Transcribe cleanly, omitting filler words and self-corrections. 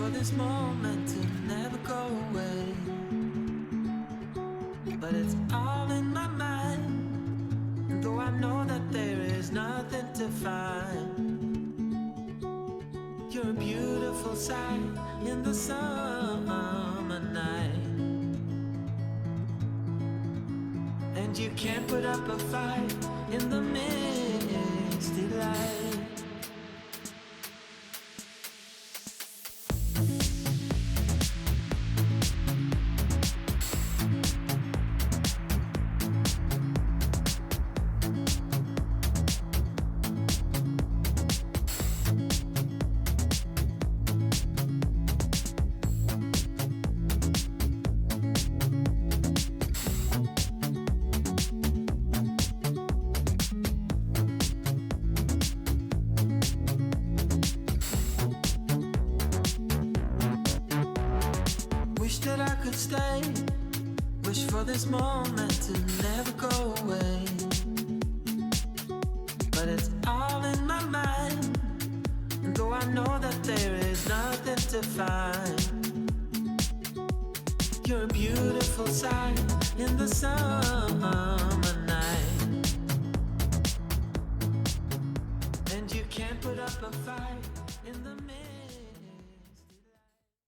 for this moment to never go away, but it's all in my mind. And though I know that there is nothing to find, you're a beautiful sight in the summer night. And you can't put up a fight in the misty light. Stay, wish for this moment to never go away, but it's all in my mind. And though I know that there is nothing to find, you're a beautiful sight in the summer night. And you can't put up a fight in the middle.